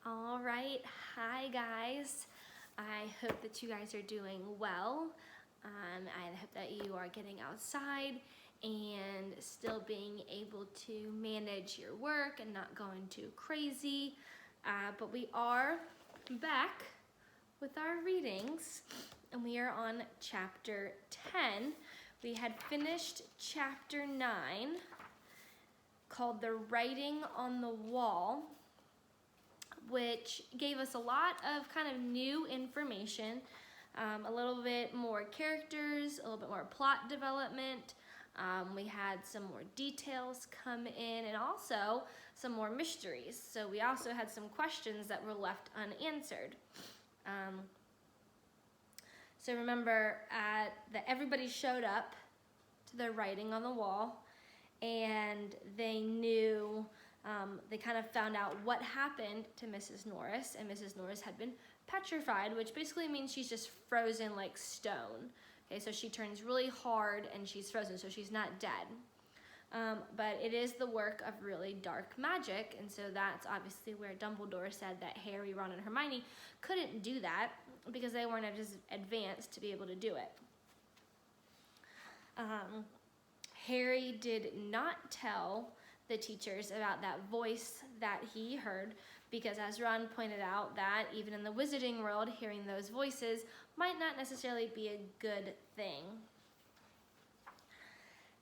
All right, hi guys. I hope that you guys are doing well. I hope that you are getting outside and still being able to manage your work and not going too crazy. But we are back with our readings and we are on chapter 10. We had finished chapter 9 called The Writing on the Wall, which gave us a lot of kind of new information, a little bit more characters, a little bit more plot development. We had some more details come in and also some more mysteries. So we also had some questions that were left unanswered. So remember that everybody showed up to the writing on the wall and they knew, they kind of found out what happened to Mrs. Norris, and Mrs. Norris had been petrified, which basically means she's just frozen like stone. Okay, so she turns really hard and she's frozen, so she's not dead. But it is the work of really dark magic, and so that's obviously where Dumbledore said that Harry, Ron, and Hermione couldn't do that because they weren't as advanced to be able to do it. Harry did not tell the teachers about that voice that he heard because, as Ron pointed out, that even in the wizarding world, hearing those voices might not necessarily be a good thing.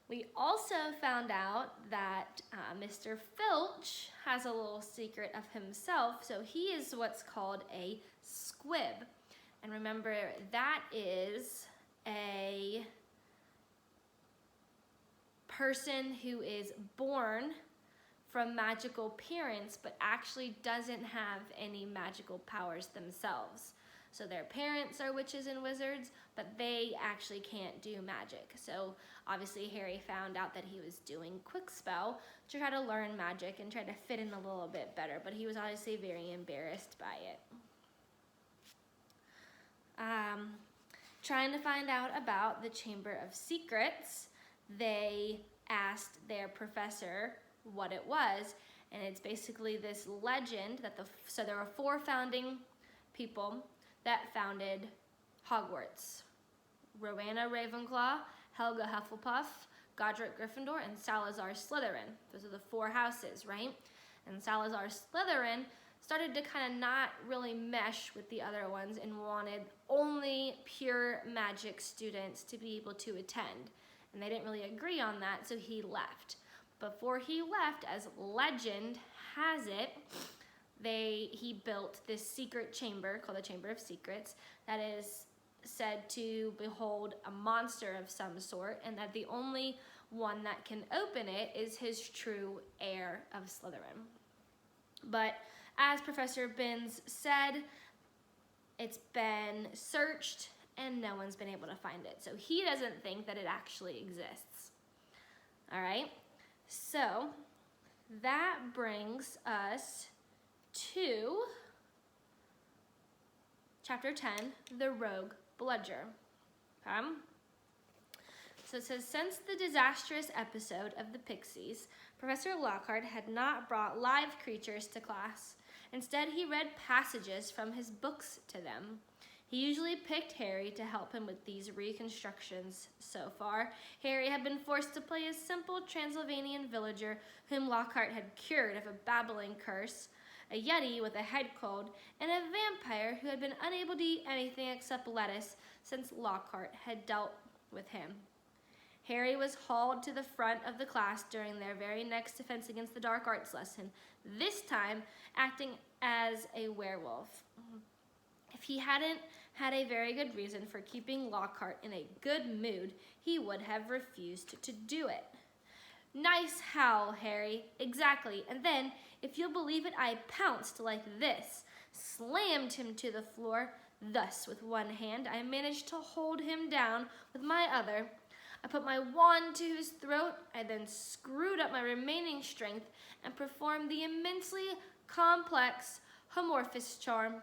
We also found out that Mr. Filch has a little secret of himself, so he is what's called a squib. And remember, that is a person who is born from magical parents but actually doesn't have any magical powers themselves. So their parents are witches and wizards, but they actually can't do magic. So obviously Harry found out that he was doing Quickspell to try to learn magic and try to fit in a little bit better, but he was obviously very embarrassed by it. Trying to find out about the Chamber of Secrets, they asked their professor what it was, and it's basically this legend that so there were 4 founding people that founded Hogwarts: Rowena Ravenclaw, Helga Hufflepuff, Godric Gryffindor, and Salazar Slytherin. Those are the 4 houses, right? And Salazar Slytherin started to kind of not really mesh with the other ones and wanted only pure magic students to be able to attend. And they didn't really agree on that, so he left. Before he left, as legend has it, he built this secret chamber called the Chamber of Secrets that is said to behold a monster of some sort, and that the only one that can open it is his true heir of Slytherin. But as Professor Binns said, it's been searched and no one's been able to find it. So he doesn't think that it actually exists. All right, so that brings us to chapter 10, The Rogue Bludger. Okay? So it says, since the disastrous episode of the Pixies, Professor Lockhart had not brought live creatures to class. Instead, he read passages from his books to them. He usually picked Harry to help him with these reconstructions. So far, Harry had been forced to play a simple Transylvanian villager whom Lockhart had cured of a babbling curse, a yeti with a head cold, and a vampire who had been unable to eat anything except lettuce since Lockhart had dealt with him. Harry was hauled to the front of the class during their very next Defense Against the Dark Arts lesson, this time acting as a werewolf. If he hadn't had a very good reason for keeping Lockhart in a good mood, he would have refused to do it. Nice howl, Harry. Exactly. And then, if you'll believe it, I pounced like this, slammed him to the floor. Thus, with one hand, I managed to hold him down with my other. I put my wand to his throat. I then screwed up my remaining strength and performed the immensely complex Homorphous charm.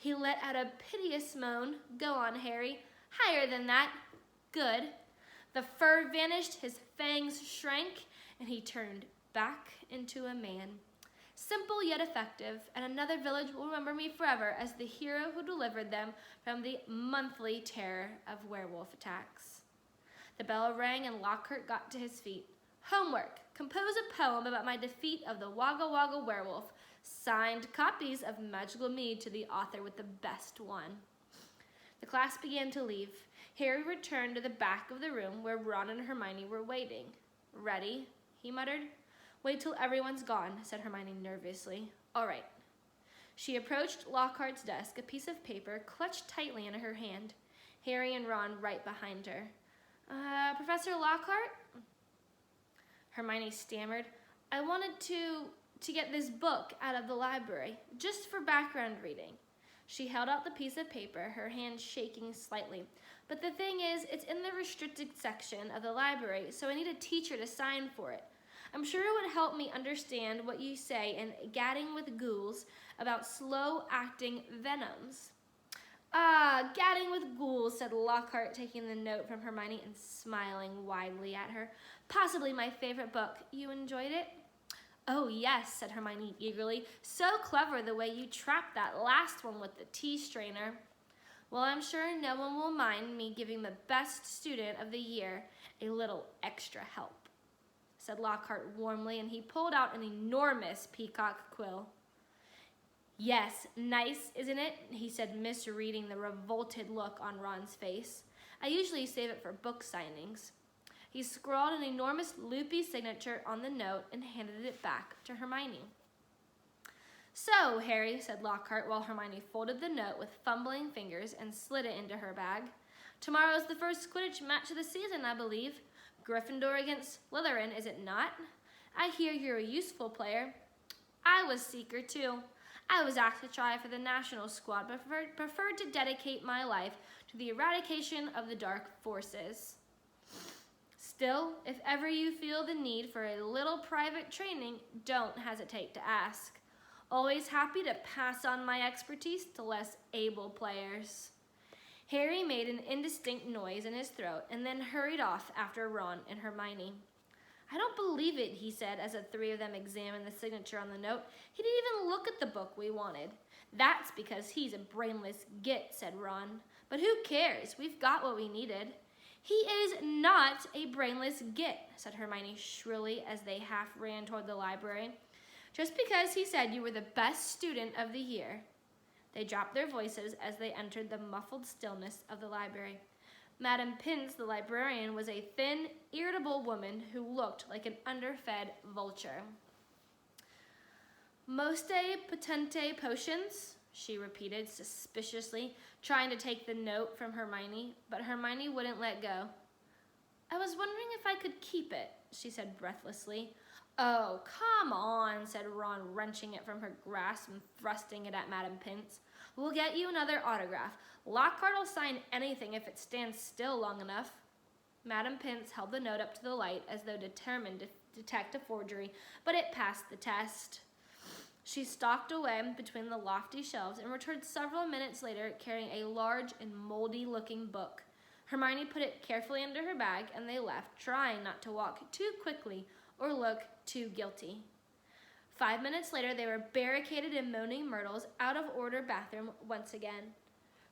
He let out a piteous moan. Go on, Harry. Higher than that. Good. The fur vanished, his fangs shrank, and he turned back into a man. Simple yet effective, and another village will remember me forever as the hero who delivered them from the monthly terror of werewolf attacks. The bell rang and Lockhart got to his feet. Homework. Compose a poem about my defeat of the Wagga Wagga werewolf. Signed copies of Magical Mead to the author with the best one. The class began to leave. Harry returned to the back of the room where Ron and Hermione were waiting. Ready? He muttered. Wait till everyone's gone, said Hermione nervously. All right. She approached Lockhart's desk, a piece of paper clutched tightly in her hand. Harry and Ron right behind her. Professor Lockhart? Hermione stammered. I wanted to get this book out of the library, just for background reading. She held out the piece of paper, her hand shaking slightly. But the thing is, it's in the restricted section of the library, so I need a teacher to sign for it. I'm sure it would help me understand what you say in Gadding with Ghouls about slow-acting venoms. Ah, Gadding with Ghouls, said Lockhart, taking the note from Hermione and smiling widely at her. Possibly my favorite book. You enjoyed it? Oh, yes, said Hermione eagerly. So clever the way you trapped that last one with the tea strainer. Well, I'm sure no one will mind me giving the best student of the year a little extra help, said Lockhart warmly, and he pulled out an enormous peacock quill. Yes, nice, isn't it? He said, misreading the revolted look on Ron's face. I usually save it for book signings. He scrawled an enormous loopy signature on the note and handed it back to Hermione. So, Harry, said Lockhart while Hermione folded the note with fumbling fingers and slid it into her bag. Tomorrow's the first Quidditch match of the season, I believe. Gryffindor against Slytherin, is it not? I hear you're a useful player. I was seeker, too. I was asked to try for the national squad, but preferred to dedicate my life to the eradication of the dark forces. Still, if ever you feel the need for a little private training, don't hesitate to ask. Always happy to pass on my expertise to less able players. Harry made an indistinct noise in his throat and then hurried off after Ron and Hermione. I don't believe it, he said as the three of them examined the signature on the note. He didn't even look at the book we wanted. That's because he's a brainless git, said Ron. But who cares? We've got what we needed. He is not a brainless git, said Hermione shrilly as they half ran toward the library. Just because he said you were the best student of the year. They dropped their voices as they entered the muffled stillness of the library. Madame Pince, the librarian, was a thin, irritable woman who looked like an underfed vulture. Moste potente potions, she repeated suspiciously, trying to take the note from Hermione, but Hermione wouldn't let go. I was wondering if I could keep it, she said breathlessly. Oh, come on, said Ron, wrenching it from her grasp and thrusting it at Madame Pince. We'll get you another autograph. Lockhart will sign anything if it stands still long enough. Madame Pince held the note up to the light as though determined to detect a forgery, but it passed the test. She stalked away between the lofty shelves and returned several minutes later carrying a large and moldy-looking book. Hermione put it carefully into her bag and they left, trying not to walk too quickly or look too guilty. 5 minutes later, they were barricaded in Moaning Myrtle's out-of-order bathroom once again.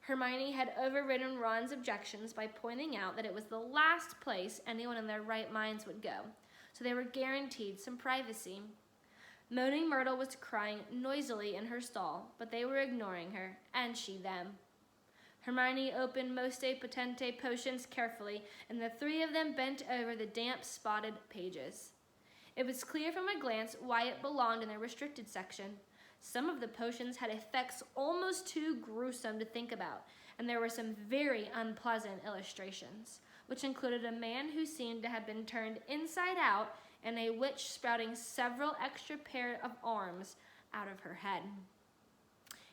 Hermione had overridden Ron's objections by pointing out that it was the last place anyone in their right minds would go, so they were guaranteed some privacy. Moaning Myrtle was crying noisily in her stall, but they were ignoring her, and she them. Hermione opened Moste Potente potions carefully, and the three of them bent over the damp, spotted pages. It was clear from a glance why it belonged in the restricted section. Some of the potions had effects almost too gruesome to think about, and there were some very unpleasant illustrations, which included a man who seemed to have been turned inside out and a witch sprouting several extra pair of arms out of her head.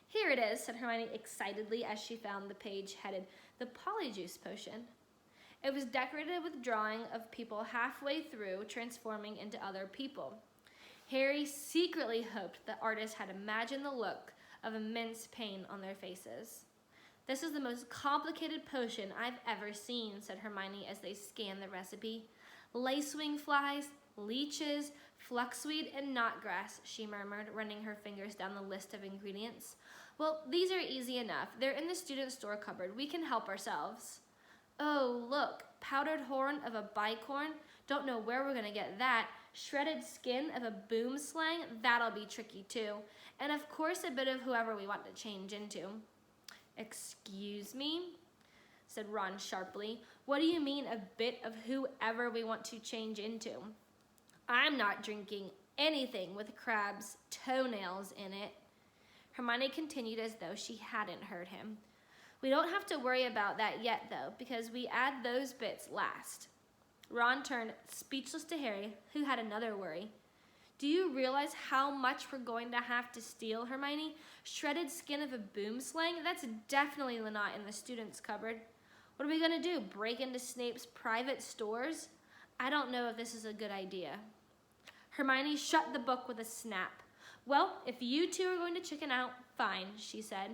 Here it is, said Hermione excitedly as she found the page headed The Polyjuice Potion. It was decorated with drawing of people halfway through transforming into other people. Harry secretly hoped the artist had imagined the look of immense pain on their faces. This is the most complicated potion I've ever seen, said Hermione as they scanned the racecipe. Lacewing flies, Leeches, fluxweed, and knotgrass, she murmured, running her fingers down the list of ingredients. Well, these are easy enough. They're in the student store cupboard. We can help ourselves. Oh, look, powdered horn of a bicorn. Don't know where we're gonna get that. Shredded skin of a boom slang. That'll be tricky too. And of course, a bit of whoever we want to change into. Excuse me? Said Ron sharply. What do you mean a bit of whoever we want to change into? I'm not drinking anything with crab's toenails in it. Hermione continued as though she hadn't heard him. We don't have to worry about that yet, though, because we add those bits last. Ron turned speechless to Harry, who had another worry. Do you realize how much we're going to have to steal, Hermione? Shredded skin of a boom slang? That's definitely not in the student's cupboard. What are we going to do, break into Snape's private stores? I don't know if this is a good idea. Hermione shut the book with a snap. Well, if you two are going to chicken out, fine, she said.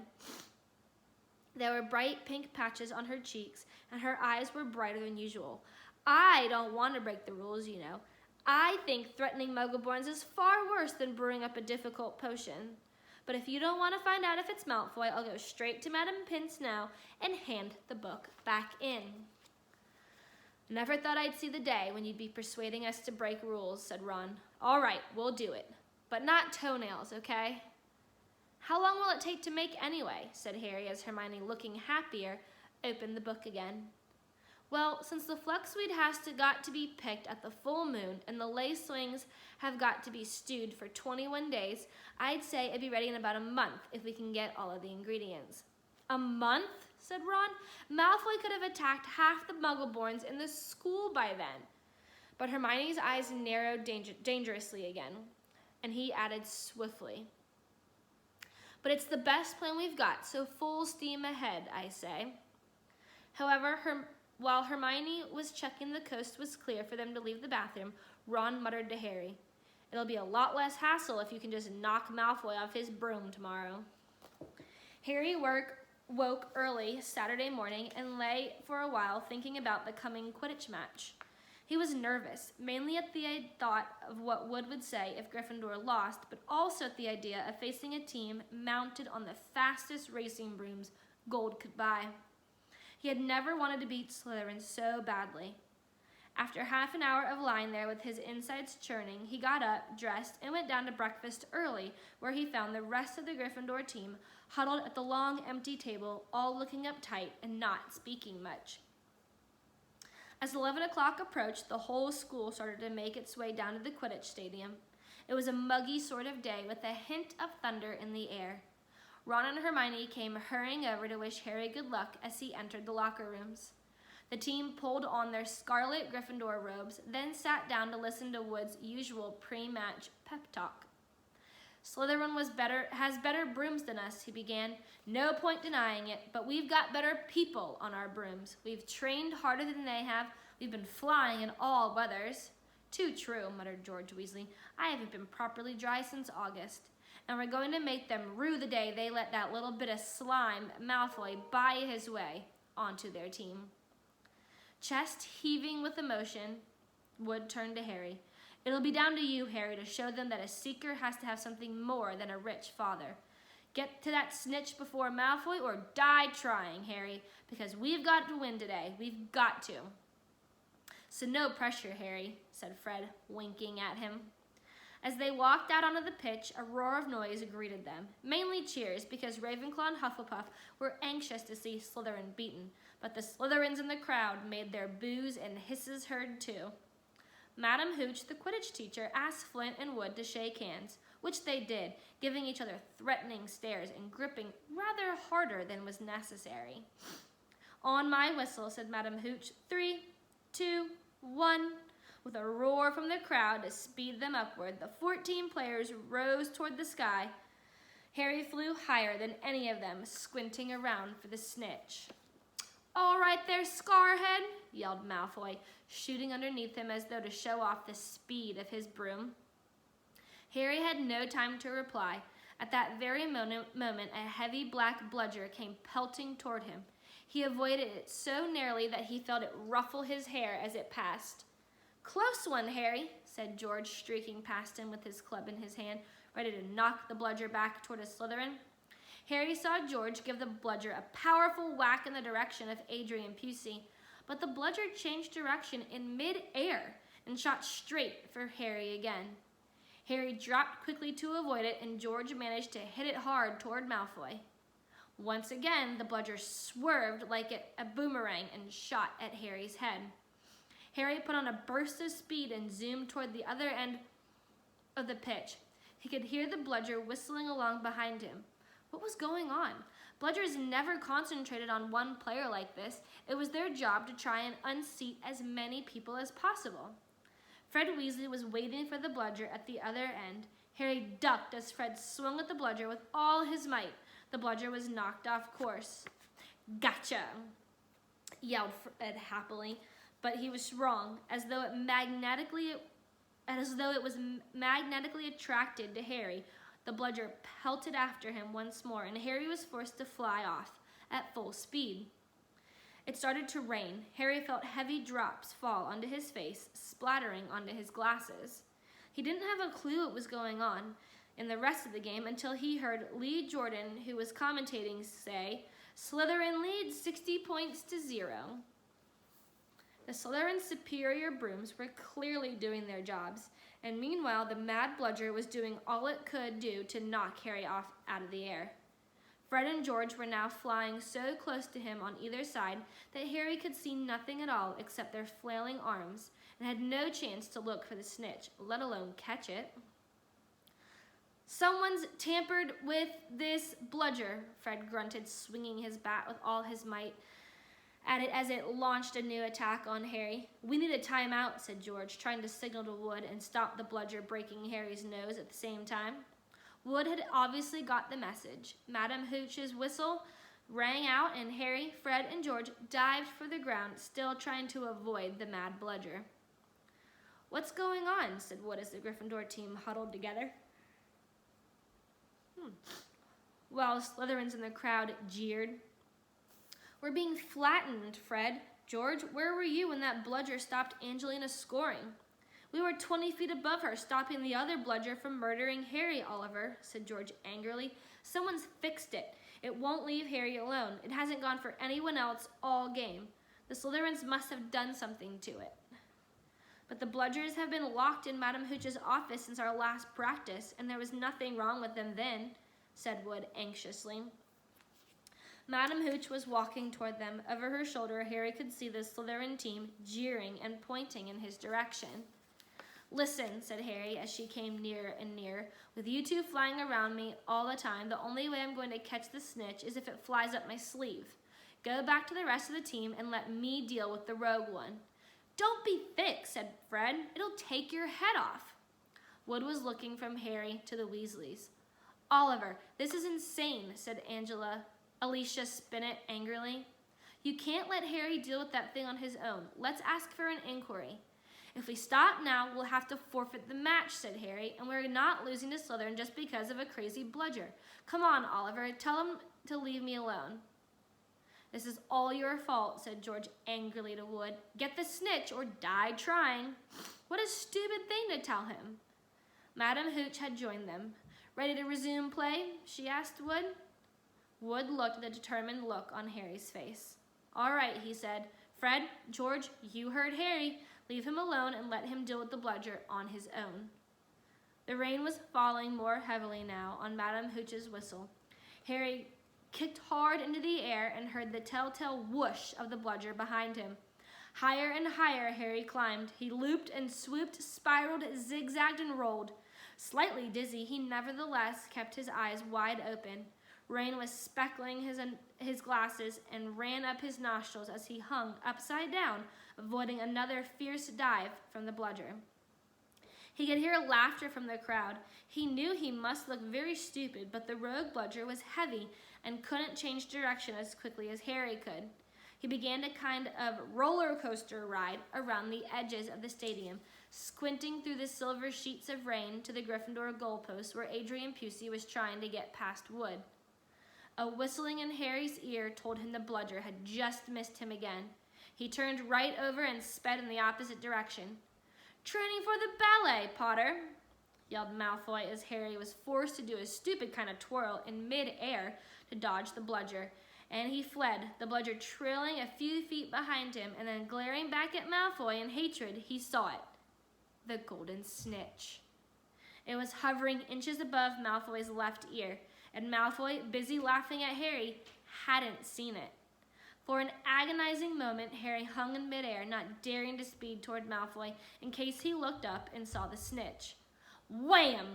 There were bright pink patches on her cheeks, and her eyes were brighter than usual. I don't want to break the rules, you know. I think threatening Muggleborns is far worse than brewing up a difficult potion. But if you don't want to find out if it's Malfoy, I'll go straight to Madame Pince now and hand the book back in. Never thought I'd see the day when you'd be persuading us to break rules, said Ron. All right, we'll do it. But not toenails, okay? How long will it take to make anyway? Said Harry as Hermione, looking happier, opened the book again. Well, since the fluxweed got to be picked at the full moon and the lace wings have got to be stewed for 21 days, I'd say it'd be ready in about a month if we can get all of the ingredients. A month? Said Ron. Malfoy could have attacked half the Muggleborns in the school by then. But Hermione's eyes narrowed dangerously again, and he added swiftly. But it's the best plan we've got, so full steam ahead, I say. However, while Hermione was checking the coast was clear for them to leave the bathroom, Ron muttered to Harry, It'll be a lot less hassle if you can just knock Malfoy off his broom tomorrow. Harry woke early Saturday morning and lay for a while thinking about the coming Quidditch match. He was nervous, mainly at the thought of what Wood would say if Gryffindor lost, but also at the idea of facing a team mounted on the fastest racing brooms gold could buy. He had never wanted to beat Slytherin so badly. After half an hour of lying there with his insides churning, he got up, dressed, and went down to breakfast early, where he found the rest of the Gryffindor team huddled at the long, empty table, all looking uptight and not speaking much. As 11 o'clock approached, the whole school started to make its way down to the Quidditch stadium. It was a muggy sort of day with a hint of thunder in the air. Ron and Hermione came hurrying over to wish Harry good luck as he entered the locker rooms. The team pulled on their scarlet Gryffindor robes, then sat down to listen to Wood's usual pre-match pep talk. Slytherin has better brooms than us, he began. No point denying it, but we've got better people on our brooms. We've trained harder than they have. We've been flying in all weathers. Too true, muttered George Weasley. I haven't been properly dry since August. And we're going to make them rue the day they let that little bit of slime, Malfoy, buy his way onto their team. Chest heaving with emotion, Wood turned to Harry. It'll be down to you, Harry, to show them that a seeker has to have something more than a rich father. Get to that snitch before Malfoy or die trying, Harry, because we've got to win today. We've got to. So no pressure, Harry, said Fred, winking at him. As they walked out onto the pitch, a roar of noise greeted them, mainly cheers because Ravenclaw and Hufflepuff were anxious to see Slytherin beaten, but the Slytherins in the crowd made their boos and hisses heard too. Madam Hooch, the Quidditch teacher, asked Flint and Wood to shake hands, which they did, giving each other threatening stares and gripping rather harder than was necessary. On my whistle, said Madam Hooch. 3, 2, 1. With a roar from the crowd to speed them upward, the 14 players rose toward the sky. Harry flew higher than any of them, squinting around for the snitch. All right there, Scarhead, yelled Malfoy, shooting underneath him as though to show off the speed of his broom. Harry had no time to reply. At that very moment, a heavy black bludger came pelting toward him. He avoided it so narrowly that he felt it ruffle his hair as it passed. Close one, Harry, said George, streaking past him with his club in his hand, ready to knock the bludger back toward a Slytherin. Harry saw George give the bludger a powerful whack in the direction of Adrian Pusey, but the bludger changed direction in mid-air and shot straight for Harry again. Harry dropped quickly to avoid it, and George managed to hit it hard toward Malfoy. Once again, the bludger swerved like a boomerang and shot at Harry's head. Harry put on a burst of speed and zoomed toward the other end of the pitch. He could hear the bludger whistling along behind him. What was going on? Bludgers never concentrated on one player like this. It was their job to try and unseat as many people as possible. Fred Weasley was waiting for the bludger at the other end. Harry ducked as Fred swung at the bludger with all his might. The bludger was knocked off course. Gotcha, yelled Fred happily, but he was wrong, as though it was magnetically attracted to Harry. The bludger pelted after him once more, and Harry was forced to fly off at full speed. It started to rain. Harry felt heavy drops fall onto his face, splattering onto his glasses. He didn't have a clue what was going on in the rest of the game until he heard Lee Jordan, who was commentating, say, "Slytherin leads 60 points to 0. The Slytherin's superior brooms were clearly doing their jobs, and meanwhile the mad bludger was doing all it could do to knock Harry off out of the air. Fred and George were now flying so close to him on either side that Harry could see nothing at all except their flailing arms, and had no chance to look for the snitch, let alone catch it. "Someone's tampered with this bludger," Fred grunted, swinging his bat with all his might at it as it launched a new attack on Harry. "We need a timeout," said George, trying to signal to Wood and stop the bludger breaking Harry's nose at the same time. Wood had obviously got the message. Madam Hooch's whistle rang out, and Harry, Fred, and George dived for the ground, still trying to avoid the mad bludger. "What's going on?" said Wood as the Gryffindor team huddled together. While Slytherins in the crowd jeered. "We're being flattened, Fred. George, where were you when that bludger stopped Angelina scoring?" "We were 20 feet above her, stopping the other bludger from murdering Harry, Oliver," said George angrily. "Someone's fixed it. It won't leave Harry alone. It hasn't gone for anyone else all game. The Slytherins must have done something to it." "But the bludgers have been locked in Madam Hooch's office since our last practice, and there was nothing wrong with them then," said Wood anxiously. Madam Hooch was walking toward them. Over her shoulder, Harry could see the Slytherin team jeering and pointing in his direction. "Listen," said Harry as she came nearer and nearer. "With you two flying around me all the time, the only way I'm going to catch the snitch is if it flies up my sleeve. Go back to the rest of the team and let me deal with the rogue one." "Don't be thick," said Fred. "It'll take your head off." Wood was looking from Harry to the Weasleys. "Oliver, this is insane," said Alicia Spinnet angrily. "You can't let Harry deal with that thing on his own. Let's ask for an inquiry." "If we stop now, we'll have to forfeit the match," said Harry, "and we're not losing to Slytherin just because of a crazy bludger. Come on, Oliver, tell him to leave me alone." "This is all your fault," said George angrily to Wood. "Get the snitch or die trying." "What a stupid thing to tell him." Madam Hooch had joined them. "Ready to resume play?" she asked Wood. Wood looked at the determined look on Harry's face. "All right," he said. "Fred, George, you heard Harry. Leave him alone and let him deal with the bludger on his own." The rain was falling more heavily now on Madam Hooch's whistle. Harry kicked hard into the air and heard the telltale whoosh of the bludger behind him. Higher and higher Harry climbed. He looped and swooped, spiraled, zigzagged, and rolled. Slightly dizzy, he nevertheless kept his eyes wide open. Rain was speckling his glasses and ran up his nostrils as he hung upside down, avoiding another fierce dive from the bludger. He could hear laughter from the crowd. He knew he must look very stupid, but the rogue bludger was heavy and couldn't change direction as quickly as Harry could. He began a kind of roller coaster ride around the edges of the stadium, squinting through the silver sheets of rain to the Gryffindor goalpost where Adrian Pusey was trying to get past Wood. A whistling in Harry's ear told him the bludger had just missed him again. He turned right over and sped in the opposite direction. Training for the ballet, Potter, yelled Malfoy as Harry was forced to do a stupid kind of twirl in mid-air to dodge the bludger. And he fled, the bludger trailing a few feet behind him, and then glaring back at Malfoy in hatred, he saw it. The golden snitch. It was hovering inches above Malfoy's left ear, and Malfoy, busy laughing at Harry, hadn't seen it. For an agonizing moment, Harry hung in midair, not daring to speed toward Malfoy in case he looked up and saw the snitch. Wham!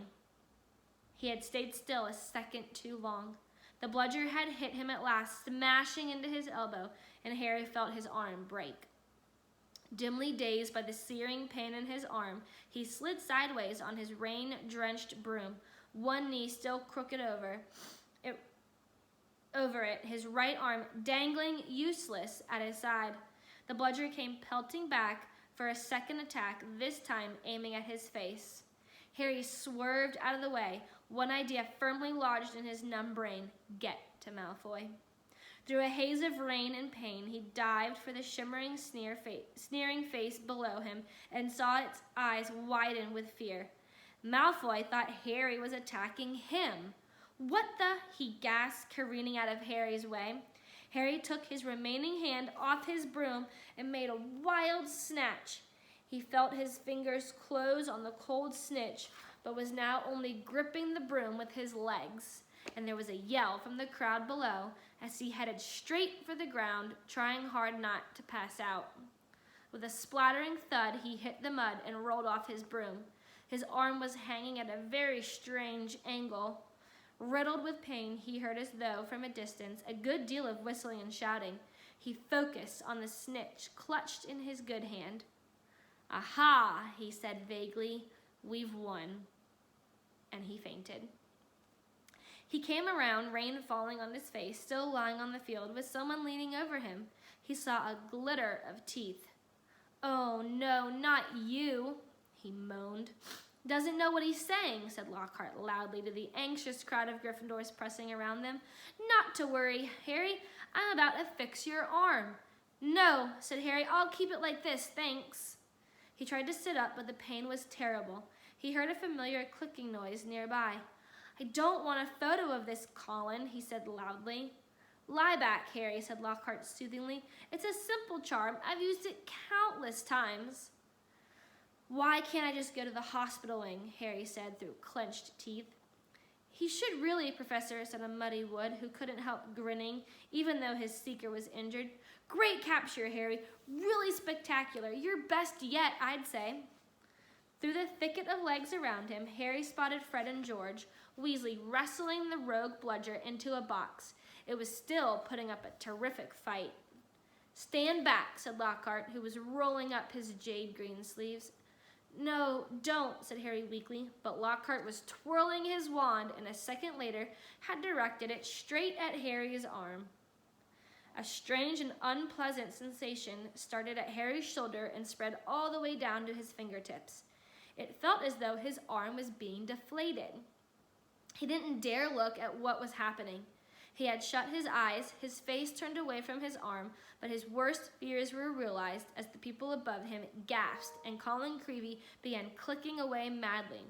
He had stayed still a second too long. The bludger had hit him at last, smashing into his elbow, and Harry felt his arm break. Dimly dazed by the searing pain in his arm, he slid sideways on his rain-drenched broom, one knee still crooked over it, his right arm dangling useless at his side. The bludger came pelting back for a second attack, this time aiming at his face. Harry swerved out of the way, one idea firmly lodged in his numb brain: get to Malfoy. Through a haze of rain and pain, he dived for the shimmering, sneering face below him and saw its eyes widen with fear. Malfoy thought Harry was attacking him. What the? He gasped, careening out of Harry's way. Harry took his remaining hand off his broom and made a wild snatch. He felt his fingers close on the cold snitch, but was now only gripping the broom with his legs. And there was a yell from the crowd below as he headed straight for the ground, trying hard not to pass out. With a splattering thud, he hit the mud and rolled off his broom. His arm was hanging at a very strange angle. Riddled with pain, he heard as though from a distance a good deal of whistling and shouting. He focused on the snitch clutched in his good hand. Aha, he said vaguely, we've won. And he fainted. He came around, rain falling on his face, still lying on the field, with someone leaning over him. He saw a glitter of teeth. Oh, no, not you, he moaned. Doesn't know what he's saying, said Lockhart loudly to the anxious crowd of Gryffindors pressing around them. Not to worry, Harry. I'm about to fix your arm. No, said Harry. I'll keep it like this, thanks. He tried to sit up, but the pain was terrible. He heard a familiar clicking noise nearby. I don't want a photo of this, Colin, he said loudly. Lie back, Harry, said Lockhart soothingly. It's a simple charm. I've used it countless times. Why can't I just go to the hospital wing, Harry said through clenched teeth. He should really, Professor, said a muddy Wood who couldn't help grinning, even though his seeker was injured. Great capture, Harry. Really spectacular. Your best yet, I'd say. Through the thicket of legs around him, Harry spotted Fred and George, Weasley wrestling the rogue bludger into a box. It was still putting up a terrific fight. Stand back, said Lockhart, who was rolling up his jade green sleeves. No, don't, said Harry weakly, but Lockhart was twirling his wand and a second later had directed it straight at Harry's arm. A strange and unpleasant sensation started at Harry's shoulder and spread all the way down to his fingertips. It felt as though his arm was being deflated. He didn't dare look at what was happening. He had shut his eyes, his face turned away from his arm, but his worst fears were realized as the people above him gasped and Colin Creevey began clicking away madly.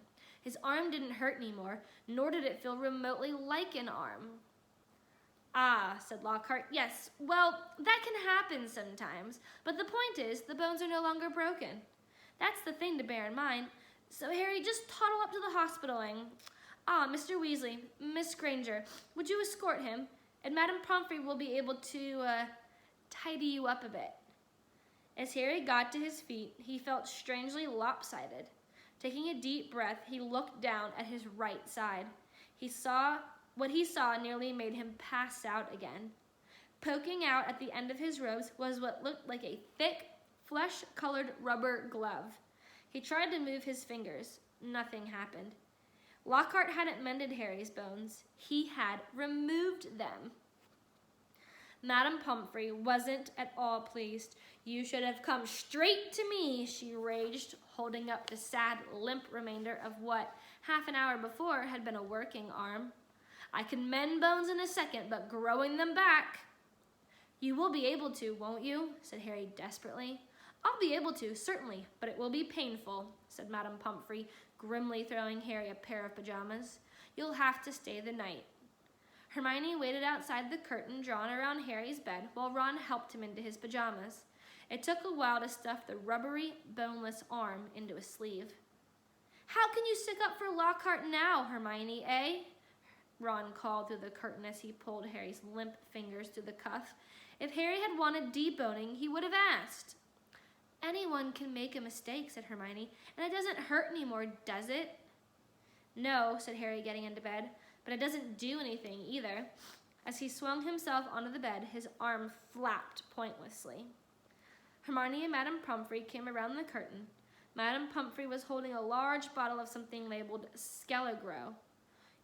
His arm didn't hurt anymore, nor did it feel remotely like an arm. Ah, said Lockhart, yes, well, that can happen sometimes, but the point is the bones are no longer broken. That's the thing to bear in mind. So Harry, just toddle up to the hospital wing. Ah, Mr. Weasley, Miss Granger, would you escort him? And Madame Pomfrey will be able to tidy you up a bit. As Harry got to his feet, he felt strangely lopsided. Taking a deep breath, he looked down at his right side. What he saw nearly made him pass out again. Poking out at the end of his robes was what looked like a thick, flesh-colored rubber glove. He tried to move his fingers. Nothing happened. Lockhart hadn't mended Harry's bones. He had removed them. Madame Pomfrey wasn't at all pleased. You should have come straight to me, she raged, holding up the sad, limp remainder of what, half an hour before, had been a working arm. I can mend bones in a second, but growing them back. You will be able to, won't you? Said Harry desperately. I'll be able to, certainly, but it will be painful, said Madame Pomfrey, grimly throwing Harry a pair of pajamas. You'll have to stay the night. Hermione waited outside the curtain drawn around Harry's bed while Ron helped him into his pajamas. It took a while to stuff the rubbery, boneless arm into a sleeve. How can you stick up for Lockhart now, Hermione, eh? Ron called through the curtain as he pulled Harry's limp fingers through the cuff. If Harry had wanted deboning, he would have asked. Anyone can make a mistake, said Hermione, and it doesn't hurt anymore, does it? No, said Harry, getting into bed, but it doesn't do anything either. As he swung himself onto the bed, his arm flapped pointlessly. Hermione and Madame Pomfrey came around the curtain. Madame Pomfrey was holding a large bottle of something labeled Skelegro.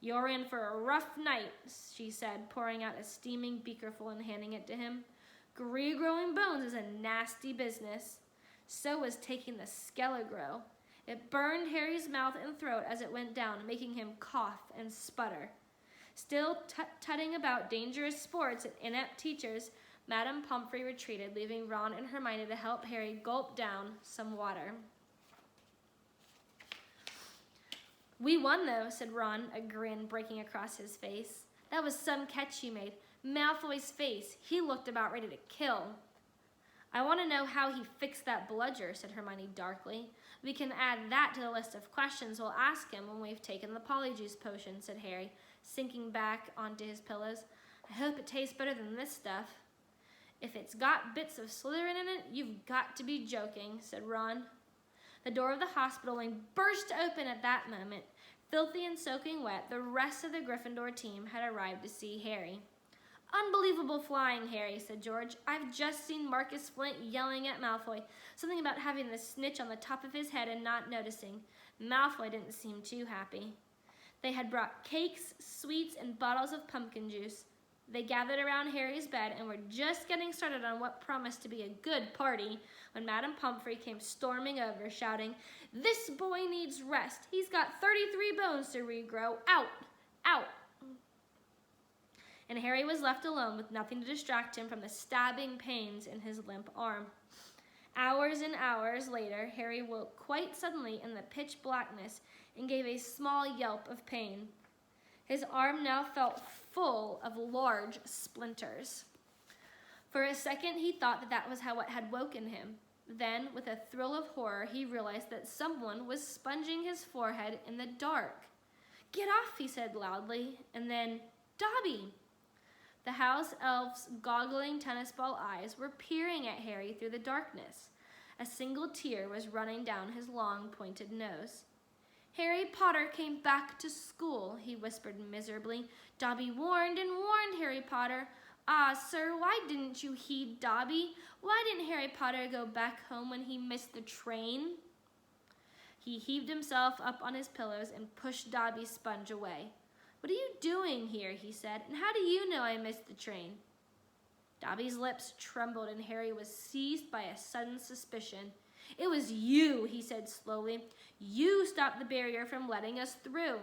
You're in for a rough night, she said, pouring out a steaming beakerful and handing it to him. Growing bones is a nasty business. So was taking the Skelegro. It burned Harry's mouth and throat as it went down, making him cough and sputter. Still tutting about dangerous sports and inept teachers, Madame Pomfrey retreated, leaving Ron and Hermione to help Harry gulp down some water. We won, though, said Ron, a grin breaking across his face. That was some catch you made. Malfoy's face. He looked about ready to kill. I want to know how he fixed that bludger, said Hermione darkly. We can add that to the list of questions we'll ask him when we've taken the polyjuice potion, said Harry, sinking back onto his pillows. I hope it tastes better than this stuff. If it's got bits of Slytherin in it, you've got to be joking, said Ron. The door of the hospital wing burst open at that moment. Filthy and soaking wet, the rest of the Gryffindor team had arrived to see Harry. Unbelievable flying, Harry, said George. I've just seen Marcus Flint yelling at Malfoy. Something about having the snitch on the top of his head and not noticing. Malfoy didn't seem too happy. They had brought cakes, sweets, and bottles of pumpkin juice. They gathered around Harry's bed and were just getting started on what promised to be a good party when Madame Pomfrey came storming over, shouting, This boy needs rest. He's got 33 bones to regrow. Out! Out! And Harry was left alone with nothing to distract him from the stabbing pains in his limp arm. Hours and hours later, Harry woke quite suddenly in the pitch blackness and gave a small yelp of pain. His arm now felt full of large splinters. For a second, he thought that was what had woken him. Then, with a thrill of horror, he realized that someone was sponging his forehead in the dark. Get off, he said loudly, and then, Dobby! The house elf's goggling tennis ball eyes were peering at Harry through the darkness. A single tear was running down his long, pointed nose. Harry Potter came back to school, he whispered miserably. Dobby warned and warned Harry Potter. Ah, sir, why didn't you heed Dobby? Why didn't Harry Potter go back home when he missed the train? He heaved himself up on his pillows and pushed Dobby's sponge away. What are you doing here, he said, and how do you know I missed the train? Dobby's lips trembled and Harry was seized by a sudden suspicion. It was you, he said slowly. You stopped the barrier from letting us through.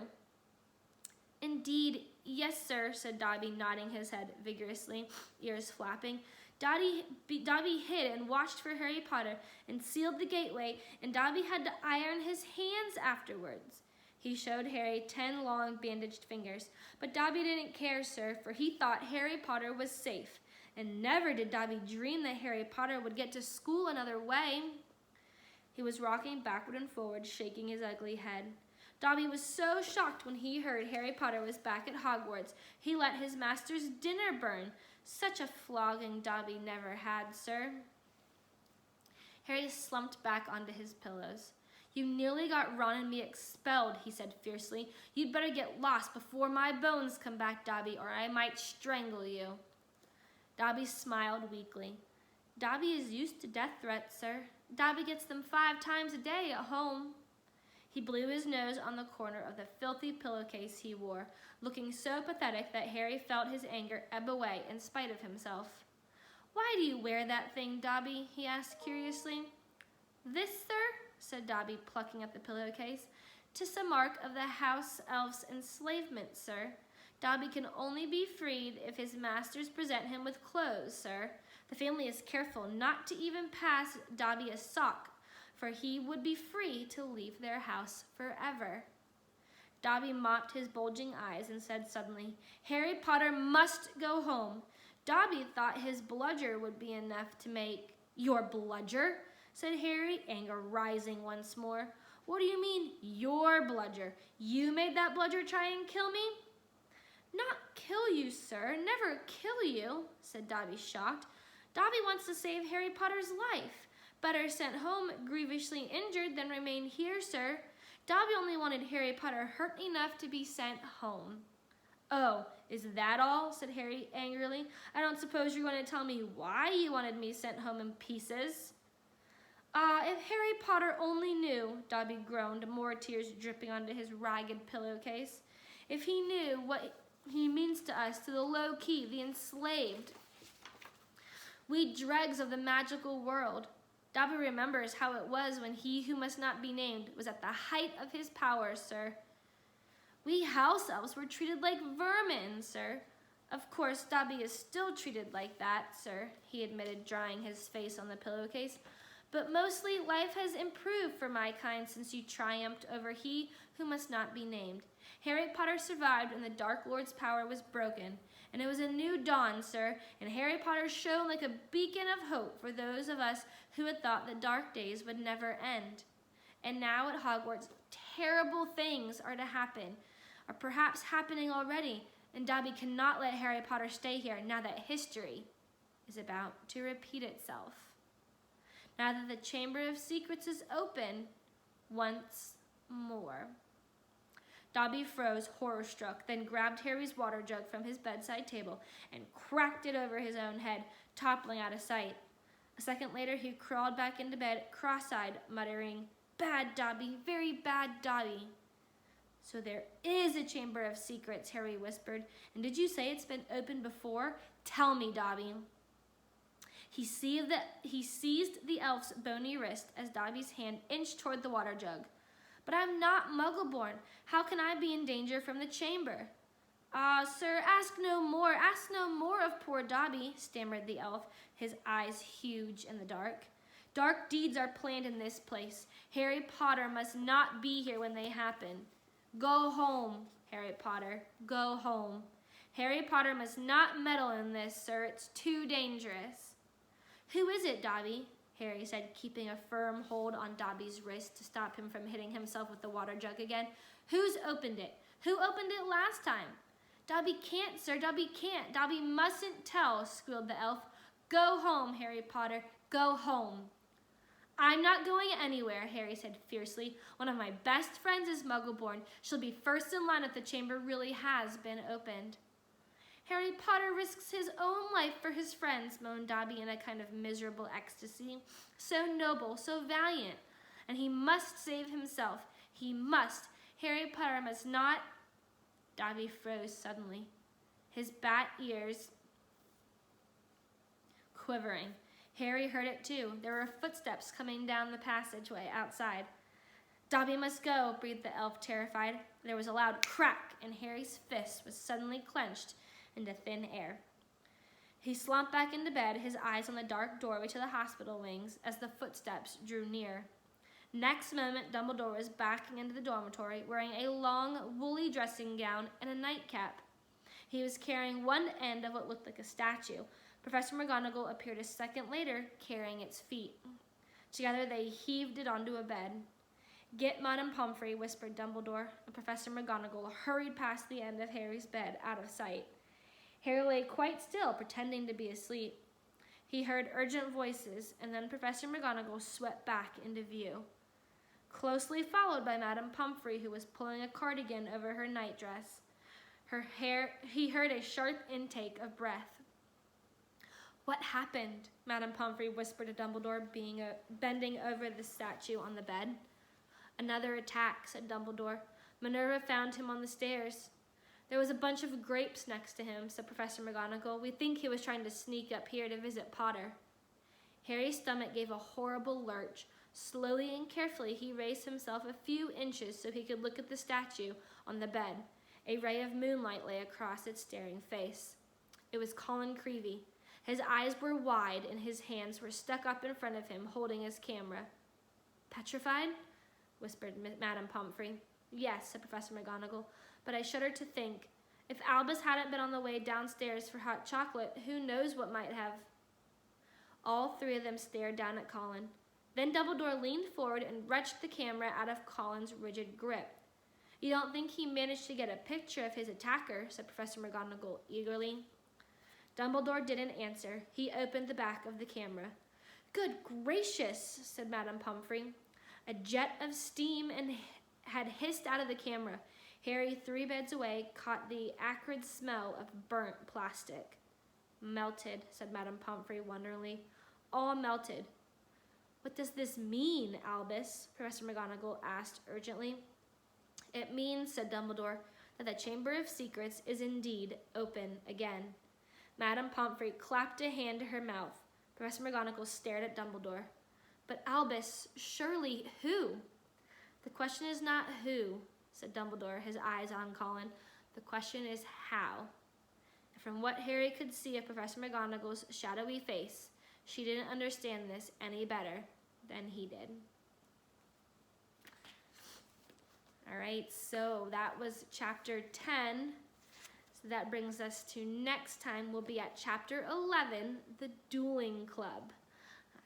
Indeed, yes, sir, said Dobby, nodding his head vigorously, ears flapping. Dobby hid and watched for Harry Potter and sealed the gateway, and Dobby had to iron his hands afterwards. He showed Harry 10 long bandaged fingers, but Dobby didn't care, sir, for he thought Harry Potter was safe, and never did Dobby dream that Harry Potter would get to school another way. He was rocking backward and forward, shaking his ugly head. Dobby was so shocked when he heard Harry Potter was back at Hogwarts, he let his master's dinner burn. Such a flogging Dobby never had, sir. Harry slumped back onto his pillows. You nearly got Ron and me expelled, he said fiercely. You'd better get lost before my bones come back, Dobby, or I might strangle you. Dobby smiled weakly. Dobby is used to death threats, sir. Dobby gets them 5 times a day at home. He blew his nose on the corner of the filthy pillowcase he wore, looking so pathetic that Harry felt his anger ebb away in spite of himself. Why do you wear that thing, Dobby? He asked curiously. This, sir? Said Dobby, plucking at the pillowcase. 'Tis a mark of the house elf's enslavement, sir. Dobby can only be freed if his masters present him with clothes, sir. The family is careful not to even pass Dobby a sock, for he would be free to leave their house forever. Dobby mopped his bulging eyes and said suddenly, "Harry Potter must go home." Dobby thought his bludger would be enough to make— "Your bludger?" said Harry, anger rising once more. "What do you mean, your bludger? You made that bludger try and kill me?" "Not kill you, sir, never kill you," said Dobby, shocked. "Dobby wants to save Harry Potter's life. Better sent home grievously injured than remain here, sir. Dobby only wanted Harry Potter hurt enough to be sent home." "Oh, is that all?" said Harry angrily. "I don't suppose you're going to tell me why you wanted me sent home in pieces." "Ah, if Harry Potter only knew," Dobby groaned, more tears dripping onto his ragged pillowcase. "If he knew what he means to us, to the low-key, the enslaved, we dregs of the magical world. Dobby remembers how it was when he who must not be named was at the height of his powers, sir. We house elves were treated like vermin, sir. Of course, Dobby is still treated like that, sir," he admitted, drying his face on the pillowcase. "But mostly life has improved for my kind since you triumphed over he who must not be named. Harry Potter survived and the Dark Lord's power was broken. And it was a new dawn, sir, and Harry Potter shone like a beacon of hope for those of us who had thought the dark days would never end. And now at Hogwarts, terrible things are to happen, or perhaps happening already, and Dobby cannot let Harry Potter stay here now that history is about to repeat itself. Now that the Chamber of Secrets is open once more." Dobby froze, horror-struck, then grabbed Harry's water jug from his bedside table and cracked it over his own head, toppling out of sight. A second later, he crawled back into bed, cross-eyed, muttering, "Bad Dobby, very bad Dobby." "So there is a Chamber of Secrets," Harry whispered. "And did you say it's been opened before? Tell me, Dobby." He seized the elf's bony wrist as Dobby's hand inched toward the water jug. "But I'm not Muggle-born. How can I be in danger from the chamber?" "Ah, sir, ask no more of poor Dobby," stammered the elf, his eyes huge in the dark. "Dark deeds are planned in this place. Harry Potter must not be here when they happen. Go home, Harry Potter, go home. Harry Potter must not meddle in this, sir. It's too dangerous." "Who is it, Dobby?" Harry said, keeping a firm hold on Dobby's wrist to stop him from hitting himself with the water jug again. "Who's opened it? Who opened it last time?" "Dobby can't, sir, Dobby can't. Dobby mustn't tell," squealed the elf. "Go home, Harry Potter, go home." "I'm not going anywhere," Harry said fiercely. "One of my best friends is Muggle-born. She'll be first in line if the chamber really has been opened." "Harry Potter risks his own life for his friends," moaned Dobby in a kind of miserable ecstasy. "So noble, so valiant. And he must save himself. He must. Harry Potter must not—" Dobby froze suddenly, his bat ears quivering. Harry heard it too. There were footsteps coming down the passageway outside. "Dobby must go," breathed the elf, terrified. There was a loud crack, and Harry's fist was suddenly clenched into thin air. He slumped back into bed, his eyes on the dark doorway to the hospital wings as the footsteps drew near. Next moment, Dumbledore was backing into the dormitory, wearing a long, woolly dressing gown and a nightcap. He was carrying one end of what looked like a statue. Professor McGonagall appeared a second later, carrying its feet. Together, they heaved it onto a bed. "Get Madame Pomfrey," whispered Dumbledore, and Professor McGonagall hurried past the end of Harry's bed, out of sight. Harry lay quite still, pretending to be asleep. He heard urgent voices, and then Professor McGonagall swept back into view, closely followed by Madame Pomfrey, who was pulling a cardigan over her nightdress. He heard a sharp intake of breath. "What happened?" Madame Pomfrey whispered to Dumbledore, bending over the statue on the bed. "Another attack," said Dumbledore. "Minerva found him on the stairs." "There was a bunch of grapes next to him," said Professor McGonagall. "We think he was trying to sneak up here to visit Potter." Harry's stomach gave a horrible lurch. Slowly and carefully, he raised himself a few inches so he could look at the statue on the bed. A ray of moonlight lay across its staring face. It was Colin Creevey. His eyes were wide and his hands were stuck up in front of him, holding his camera. Petrified? Whispered Madame Pomfrey. Yes, said Professor McGonagall, but I shudder to think. If Albus hadn't been on the way downstairs for hot chocolate, who knows what might have. All three of them stared down at Colin. Then Dumbledore leaned forward and wrenched the camera out of Colin's rigid grip. You don't think he managed to get a picture of his attacker, said Professor McGonagall eagerly. Dumbledore didn't answer. He opened the back of the camera. Good gracious, said Madame Pomfrey. A jet of steam had hissed out of the camera. Harry, 3 beds away, caught the acrid smell of burnt plastic. Melted, said Madame Pomfrey wonderingly. All melted. What does this mean, Albus? Professor McGonagall asked urgently. It means, said Dumbledore, that the Chamber of Secrets is indeed open again. Madame Pomfrey clapped a hand to her mouth. Professor McGonagall stared at Dumbledore. But Albus, surely who? The question is not who, said Dumbledore, his eyes on Colin. The question is how. And from what Harry could see of Professor McGonagall's shadowy face, she didn't understand this any better than he did. All right, so that was chapter 10. So that brings us to next time. We'll be at chapter 11, the Dueling Club.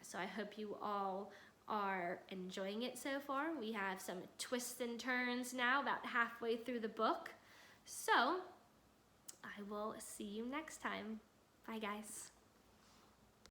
So I hope you all are enjoying it so far. We have some twists and turns now, about halfway through the book. So I will see you next time. Bye, guys.